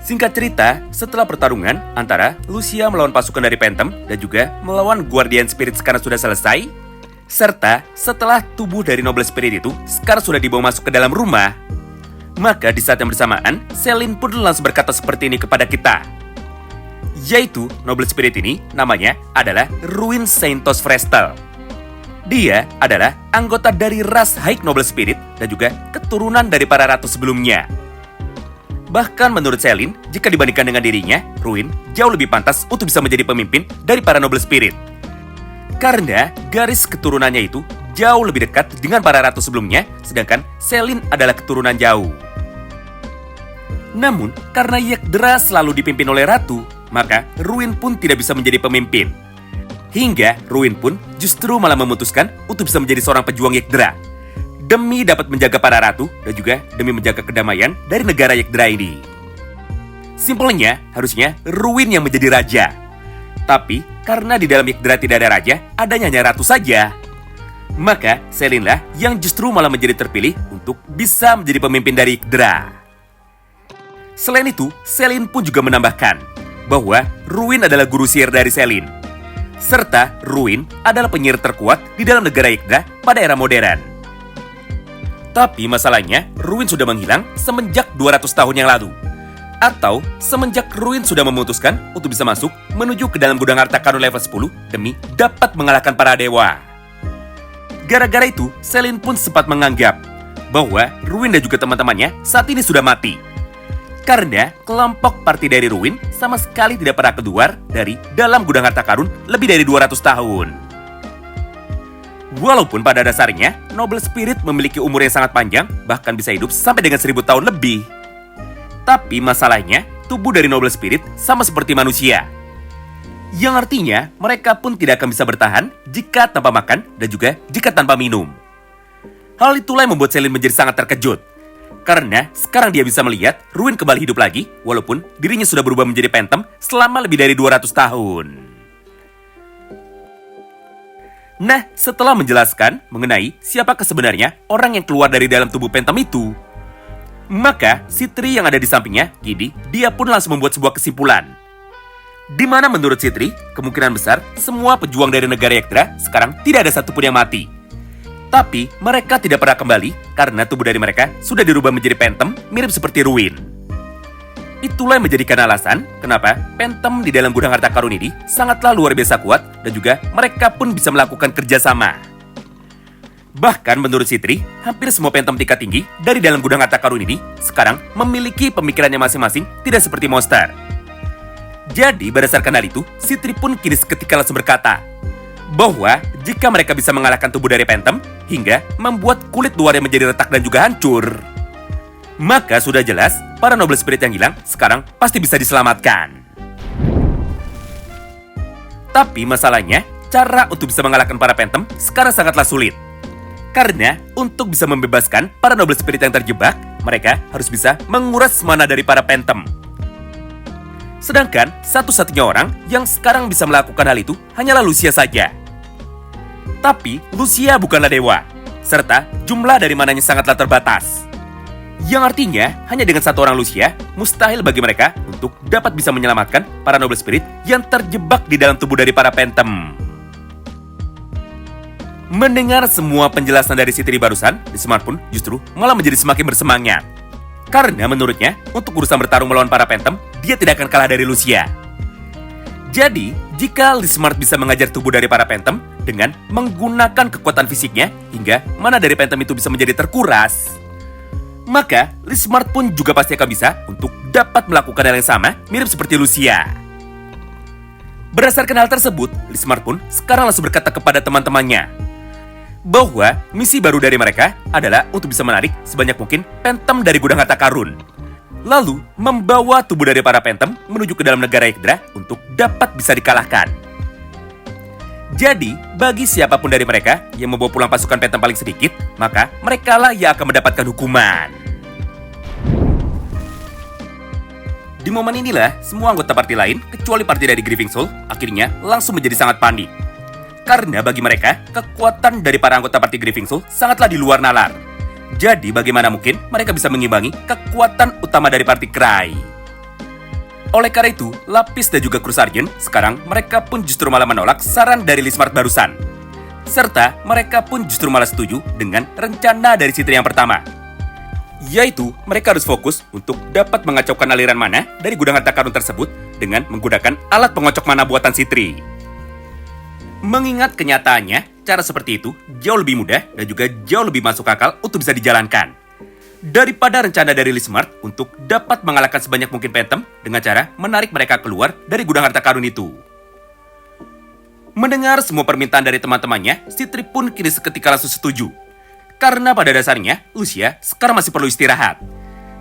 Singkat cerita, setelah pertarungan antara Lucia melawan pasukan dari Phantom dan juga melawan Guardian Spirit sekarang sudah selesai, serta setelah tubuh dari Noble Spirit itu sekarang sudah dibawa masuk ke dalam rumah, maka di saat yang bersamaan, Selene pun langsung berkata seperti ini kepada kita. Yaitu, Noble Spirit ini namanya adalah Ruin Saintos Frestal. Dia adalah anggota dari ras High Noble Spirit dan juga keturunan dari para ratu sebelumnya. Bahkan menurut Selene, jika dibandingkan dengan dirinya, Ruin jauh lebih pantas untuk bisa menjadi pemimpin dari para Noble Spirit. Karena garis keturunannya itu jauh lebih dekat dengan para ratu sebelumnya, sedangkan Selene adalah keturunan jauh. Namun, karena Yekdra selalu dipimpin oleh ratu, maka Ruin pun tidak bisa menjadi pemimpin. Hingga Ruin pun justru malah memutuskan untuk bisa menjadi seorang pejuang Yekdra, demi dapat menjaga para ratu dan juga demi menjaga kedamaian dari negara Yekdra ini. Simpelnya, harusnya Ruin yang menjadi raja. Tapi, karena di dalam Yekdra tidak ada raja, adanya hanya ratu saja. Maka, Selene lah yang justru malah menjadi terpilih untuk bisa menjadi pemimpin dari Yekdra. Selain itu, Selene pun juga menambahkan bahwa Ruin adalah guru sihir dari Selene. Serta Ruin adalah penyihir terkuat di dalam negara Yekdra pada era modern. Tapi masalahnya, Ruin sudah menghilang semenjak 200 tahun yang lalu. Atau semenjak Ruin sudah memutuskan untuk bisa masuk menuju ke dalam gudang harta karun level 10 demi dapat mengalahkan para dewa. Gara-gara itu, Selene pun sempat menganggap bahwa Ruin dan juga teman-temannya saat ini sudah mati. Karena kelompok parti dari Ruin sama sekali tidak pernah keluar dari dalam gudang harta karun lebih dari 200 tahun. Walaupun pada dasarnya, Noble Spirit memiliki umur yang sangat panjang, bahkan bisa hidup sampai dengan 1000 tahun lebih. Tapi masalahnya, tubuh dari Noble Spirit sama seperti manusia. Yang artinya, mereka pun tidak akan bisa bertahan jika tanpa makan dan juga jika tanpa minum. Hal itulah yang membuat Selene menjadi sangat terkejut. Karena sekarang dia bisa melihat Ruin kembali hidup lagi, walaupun dirinya sudah berubah menjadi Phantom selama lebih dari 200 tahun. Nah, setelah menjelaskan mengenai siapakah sebenarnya orang yang keluar dari dalam tubuh Phantom itu, maka Sitri yang ada di sampingnya, kini dia pun langsung membuat sebuah kesimpulan. Di mana menurut Sitri, kemungkinan besar semua pejuang dari negara Yekdra sekarang tidak ada satupun yang mati. Tapi mereka tidak pernah kembali karena tubuh dari mereka sudah dirubah menjadi Phantom mirip seperti Ruin. Itulah yang menjadikan alasan kenapa Phantom di dalam gudang harta karun ini sangatlah luar biasa kuat dan juga mereka pun bisa melakukan kerjasama. Bahkan menurut Sitri, hampir semua Phantom tingkat tinggi dari dalam gudang harta karun ini sekarang memiliki pemikirannya masing-masing, tidak seperti monster. Jadi berdasarkan hal itu, Sitri pun kini seketika langsung berkata bahwa jika mereka bisa mengalahkan tubuh dari Phantom hingga membuat kulit luarnya menjadi retak dan juga hancur, maka sudah jelas para Noble Spirit yang hilang sekarang pasti bisa diselamatkan. Tapi masalahnya, cara untuk bisa mengalahkan para Phantom sekarang sangatlah sulit. Karena untuk bisa membebaskan para Noble Spirit yang terjebak, mereka harus bisa menguras mana dari para Phantom. Sedangkan satu-satunya orang yang sekarang bisa melakukan hal itu hanyalah Lucia saja. Tapi Lucia bukanlah dewa, serta jumlah dari mananya sangatlah terbatas. Yang artinya, hanya dengan satu orang Lucia, mustahil bagi mereka untuk dapat bisa menyelamatkan para Noble Spirit yang terjebak di dalam tubuh dari para Phantom. Mendengar semua penjelasan dari Sitri barusan, Lismar pun justru malah menjadi semakin bersemangat. Karena menurutnya, untuk urusan bertarung melawan para Phantom, dia tidak akan kalah dari Lucia. Jadi, jika Lismar bisa mengajar tubuh dari para Phantom dengan menggunakan kekuatan fisiknya hingga mana dari Phantom itu bisa menjadi terkuras, maka Lismar pun juga pasti akan bisa untuk dapat melakukan hal yang sama mirip seperti Lucia. Berdasarkan hal tersebut, Lismar pun sekarang langsung berkata kepada teman-temannya bahwa misi baru dari mereka adalah untuk bisa menarik sebanyak mungkin Phantom dari gudang harta karun, lalu membawa tubuh dari para Phantom menuju ke dalam negara Yekdra untuk dapat bisa dikalahkan. Jadi, bagi siapapun dari mereka yang membawa pulang pasukan Phantom paling sedikit, maka merekalah yang akan mendapatkan hukuman. Di momen inilah, semua anggota parti lain, kecuali parti dari Grieving Soul, akhirnya langsung menjadi sangat panik. Karena bagi mereka, kekuatan dari para anggota parti Grieving Soul sangatlah di luar nalar. Jadi bagaimana mungkin mereka bisa mengimbangi kekuatan utama dari parti Cry? Oleh karena itu, Lapis dan juga Kru Sargen sekarang mereka pun justru malah menolak saran dari Lismart barusan. Serta mereka pun justru malah setuju dengan rencana dari Citri yang pertama. Yaitu, mereka harus fokus untuk dapat mengacaukan aliran mana dari gudang harta karun tersebut dengan menggunakan alat pengocok mana buatan Citri. Mengingat kenyataannya, cara seperti itu jauh lebih mudah dan juga jauh lebih masuk akal untuk bisa dijalankan. Daripada rencana dari Lismart untuk dapat mengalahkan sebanyak mungkin Phantom dengan cara menarik mereka keluar dari gudang harta karun itu. Mendengar semua permintaan dari teman-temannya, Citri pun kini seketika langsung setuju. Karena pada dasarnya, Lucia sekarang masih perlu istirahat.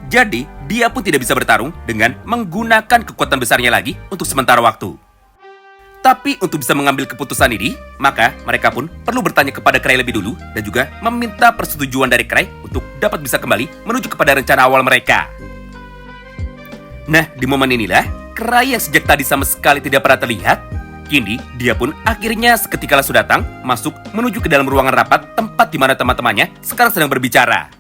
Jadi, dia pun tidak bisa bertarung dengan menggunakan kekuatan besarnya lagi untuk sementara waktu. Tapi untuk bisa mengambil keputusan ini, maka mereka pun perlu bertanya kepada Cray lebih dulu dan juga meminta persetujuan dari Cray untuk dapat bisa kembali menuju kepada rencana awal mereka. Nah, di momen inilah, Cray yang sejak tadi sama sekali tidak pernah terlihat, kini dia pun akhirnya seketika langsung datang, masuk menuju ke dalam ruangan rapat tempat di mana teman-temannya sekarang sedang berbicara.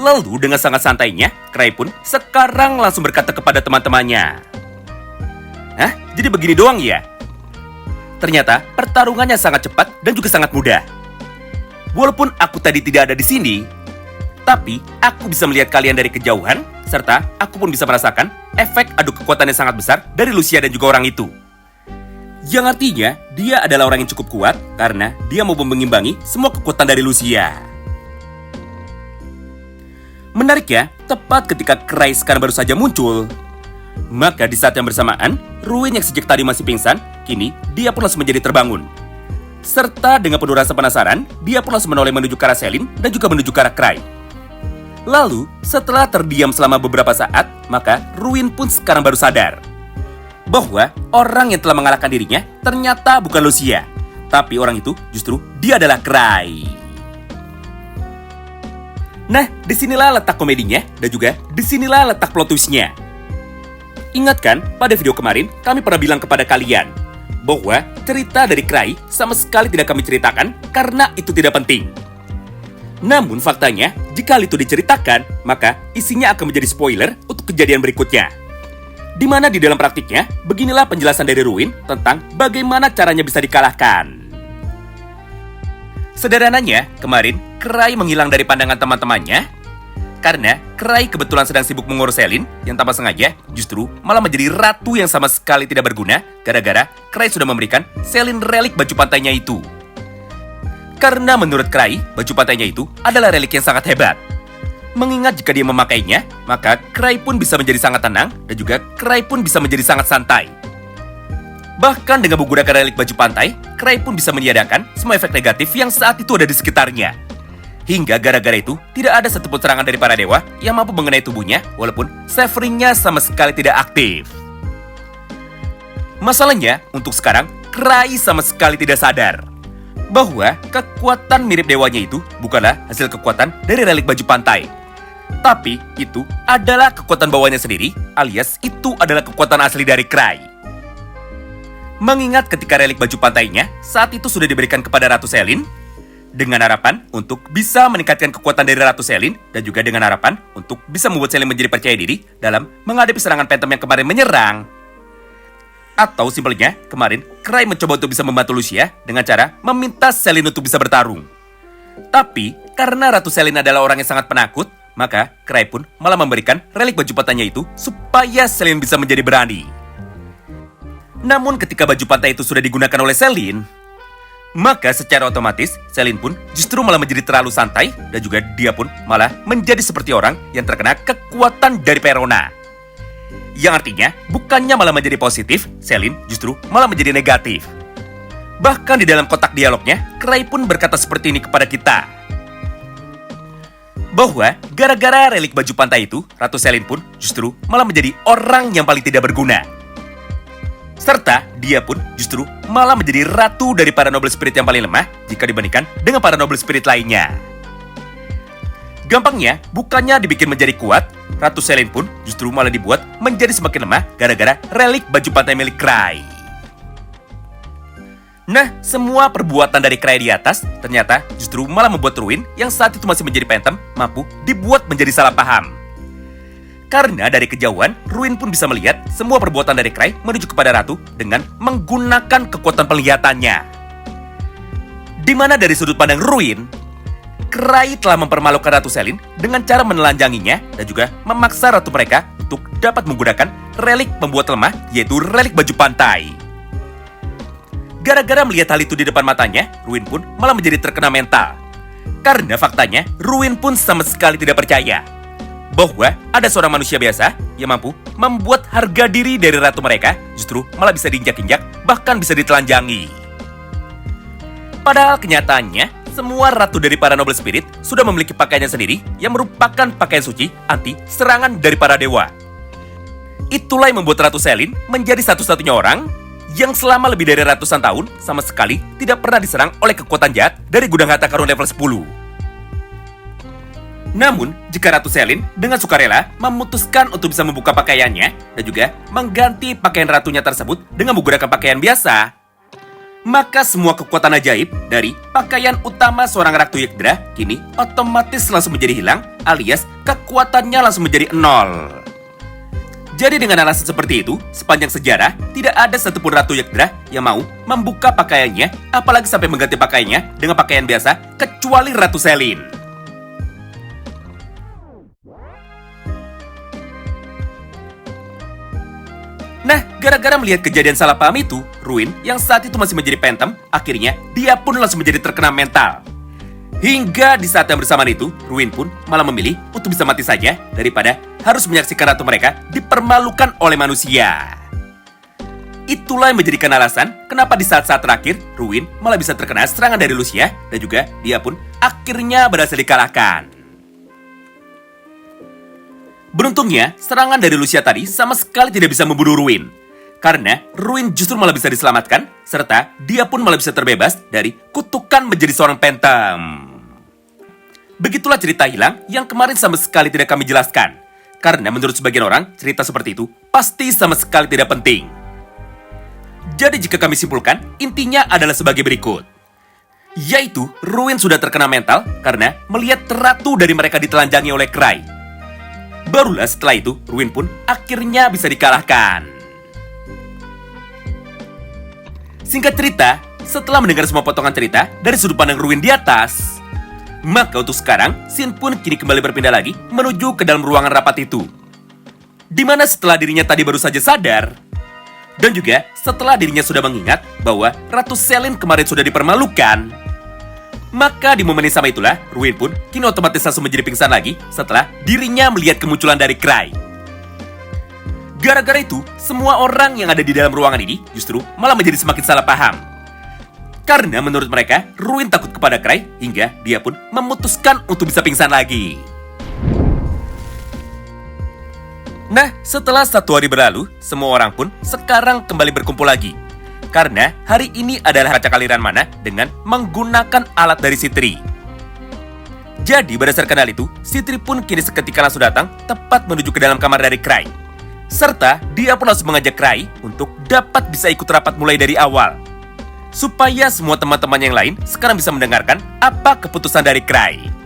Lalu dengan sangat santainya, Cray pun sekarang langsung berkata kepada teman-temannya, "Hah? Jadi begini doang ya?" Ternyata pertarungannya sangat cepat dan juga sangat mudah. Walaupun aku tadi tidak ada di sini, tapi aku bisa melihat kalian dari kejauhan, serta aku pun bisa merasakan efek adu kekuatan yang sangat besar dari Lucia dan juga orang itu. Yang artinya, dia adalah orang yang cukup kuat karena dia mau mengimbangi semua kekuatan dari Lucia. Menarik ya, tepat ketika Cray sekarang baru saja muncul, maka di saat yang bersamaan, Ruin yang sejak tadi masih pingsan, kini dia pun langsung menjadi terbangun. Serta dengan penuh rasa penasaran, dia pun langsung menoleh menuju ke arah Selin dan juga menuju ke arah Cray. Lalu, setelah terdiam selama beberapa saat, maka Ruin pun sekarang baru sadar bahwa orang yang telah mengalahkan dirinya ternyata bukan Lucia, tapi orang itu justru dia adalah Cray. Nah, disinilah letak komedinya dan juga disinilah letak plot twist-nya. Ingat kan, pada video kemarin kami pernah bilang kepada kalian bahwa cerita dari Cray sama sekali tidak kami ceritakan karena itu tidak penting. Namun faktanya, jika hal itu diceritakan, maka isinya akan menjadi spoiler untuk kejadian berikutnya. Di mana di dalam praktiknya, beginilah penjelasan dari Ruin tentang bagaimana caranya bisa dikalahkan. Sederhananya, kemarin Cray menghilang dari pandangan teman-temannya karena Cray kebetulan sedang sibuk mengurus Selin yang tanpa sengaja justru malah menjadi ratu yang sama sekali tidak berguna gara-gara Cray sudah memberikan Selin relik baju pantainya itu. Karena menurut Cray, baju pantainya itu adalah relik yang sangat hebat. Mengingat jika dia memakainya, maka Cray pun bisa menjadi sangat tenang dan juga Cray pun bisa menjadi sangat santai. Bahkan dengan menggunakan relik baju pantai, Cray pun bisa meniadakan semua efek negatif yang saat itu ada di sekitarnya. Hingga gara-gara itu, tidak ada satupun serangan dari para dewa yang mampu mengenai tubuhnya, walaupun Severing-nya sama sekali tidak aktif. Masalahnya, untuk sekarang, Cray sama sekali tidak sadar bahwa kekuatan mirip dewanya itu bukanlah hasil kekuatan dari relik baju pantai. Tapi, itu adalah kekuatan bawahnya sendiri, alias itu adalah kekuatan asli dari Cray. Mengingat ketika relik baju pantainya saat itu sudah diberikan kepada Ratu Selin, dengan harapan untuk bisa meningkatkan kekuatan dari Ratu Selin dan juga dengan harapan untuk bisa membuat Selin menjadi percaya diri dalam menghadapi serangan Phantom yang kemarin menyerang. Atau simpelnya, kemarin Cray mencoba untuk bisa membantu Lucia dengan cara meminta Selin untuk bisa bertarung. Tapi, karena Ratu Selin adalah orang yang sangat penakut, maka Cray pun malah memberikan relik baju pantainya itu supaya Selin bisa menjadi berani. Namun ketika baju pantai itu sudah digunakan oleh Selin, maka secara otomatis, Selin pun justru malah menjadi terlalu santai dan juga dia pun malah menjadi seperti orang yang terkena kekuatan dari Perona. Yang artinya, bukannya malah menjadi positif, Selin justru malah menjadi negatif. Bahkan di dalam kotak dialognya, Cray pun berkata seperti ini kepada kita. Bahwa gara-gara relik baju pantai itu, Ratu Selin pun justru malah menjadi orang yang paling tidak berguna. Serta dia pun justru malah menjadi ratu dari para noble spirit yang paling lemah jika dibandingkan dengan para noble spirit lainnya. Gampangnya, bukannya dibikin menjadi kuat, Ratu Selin pun justru malah dibuat menjadi semakin lemah gara-gara relik baju pantai milik Cray. Nah, semua perbuatan dari Cray di atas ternyata justru malah membuat Ruin yang saat itu masih menjadi Phantom mampu dibuat menjadi salah paham. Karena dari kejauhan, Ruin pun bisa melihat semua perbuatan dari Cry menuju kepada Ratu dengan menggunakan kekuatan penglihatannya. Di mana dari sudut pandang Ruin, Cry telah mempermalukan Ratu Selin dengan cara menelanjanginya dan juga memaksa ratu mereka untuk dapat menggunakan relik pembuat lemah, yaitu relik baju pantai. Gara-gara melihat hal itu di depan matanya, Ruin pun malah menjadi terkena mental. Karena faktanya, Ruin pun sama sekali tidak percaya bahwa ada seorang manusia biasa yang mampu membuat harga diri dari ratu mereka justru malah bisa diinjak-injak, bahkan bisa ditelanjangi. Padahal kenyataannya, semua ratu dari para noble spirit sudah memiliki pakaiannya sendiri yang merupakan pakaian suci anti serangan dari para dewa. Itulah yang membuat Ratu Selin menjadi satu-satunya orang yang selama lebih dari ratusan tahun sama sekali tidak pernah diserang oleh kekuatan jahat dari gudang harta karun level 10. Namun, jika Ratu Selin dengan sukarela memutuskan untuk bisa membuka pakaiannya dan juga mengganti pakaian ratunya tersebut dengan menggunakan pakaian biasa, maka semua kekuatan ajaib dari pakaian utama seorang Ratu Yggdra kini otomatis langsung menjadi hilang, alias kekuatannya langsung menjadi 0. Jadi dengan alasan seperti itu, sepanjang sejarah tidak ada satupun Ratu Yggdra yang mau membuka pakaiannya, apalagi sampai mengganti pakaiannya dengan pakaian biasa, kecuali Ratu Selin. Nah, gara-gara melihat kejadian salah paham itu, Ruin yang saat itu masih menjadi Phantom, akhirnya dia pun langsung menjadi terkena mental. Hingga di saat yang bersamaan itu, Ruin pun malah memilih untuk bisa mati saja daripada harus menyaksikan ratu mereka dipermalukan oleh manusia. Itulah yang menjadikan alasan kenapa di saat-saat terakhir, Ruin malah bisa terkena serangan dari Lucia dan juga dia pun akhirnya berhasil dikalahkan. Beruntungnya, serangan dari Lucia tadi sama sekali tidak bisa membunuh Ruin. Karena Ruin justru malah bisa diselamatkan, serta dia pun malah bisa terbebas dari kutukan menjadi seorang Phantom. Begitulah cerita hilang yang kemarin sama sekali tidak kami jelaskan. Karena menurut sebagian orang, cerita seperti itu pasti sama sekali tidak penting. Jadi jika kami simpulkan, intinya adalah sebagai berikut. Yaitu, Ruin sudah terkena mental karena melihat ratu dari mereka ditelanjangi oleh Cry. Barulah setelah itu, Ruin pun akhirnya bisa dikalahkan. Singkat cerita, setelah mendengar semua potongan cerita dari sudut pandang Ruin di atas, maka untuk sekarang, Sin pun kini kembali berpindah lagi menuju ke dalam ruangan rapat itu. Di mana setelah dirinya tadi baru saja sadar, dan juga setelah dirinya sudah mengingat bahwa Ratu Selin kemarin sudah dipermalukan, maka di momen yang sama itulah, Ruin pun kini otomatis langsung menjadi pingsan lagi setelah dirinya melihat kemunculan dari Cry. Gara-gara itu, semua orang yang ada di dalam ruangan ini justru malah menjadi semakin salah paham. Karena menurut mereka, Ruin takut kepada Cry hingga dia pun memutuskan untuk bisa pingsan lagi. Nah, setelah 1 hari berlalu, semua orang pun sekarang kembali berkumpul lagi. Karena hari ini adalah acak aliran mana dengan menggunakan alat dari Sitri. Jadi berdasarkan hal itu, Sitri pun kini seketika langsung datang tepat menuju ke dalam kamar dari Cry. Serta dia pun langsung mengajak Cry untuk dapat bisa ikut rapat mulai dari awal. Supaya semua teman-teman yang lain sekarang bisa mendengarkan apa keputusan dari Cry.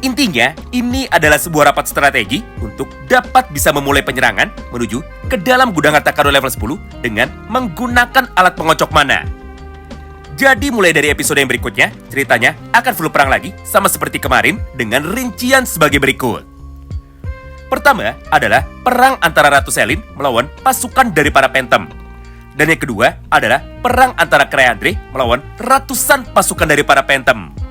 Intinya, ini adalah sebuah rapat strategi untuk dapat bisa memulai penyerangan menuju ke dalam gudang harta karun level 10 dengan menggunakan alat pengocok mana. Jadi mulai dari episode yang berikutnya, ceritanya akan full perang lagi sama seperti kemarin dengan rincian sebagai berikut. Pertama adalah perang antara Ratu Selin melawan pasukan dari para Phantom. Dan yang kedua adalah perang antara Cry Andre melawan ratusan pasukan dari para Phantom.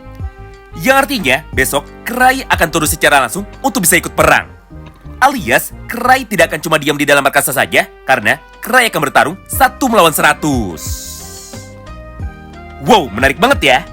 Yang artinya, besok Cry akan turun secara langsung untuk bisa ikut perang. Alias, Cry tidak akan cuma diam di dalam markasa saja, karena Cry akan bertarung 1 melawan 100. Wow, menarik banget ya.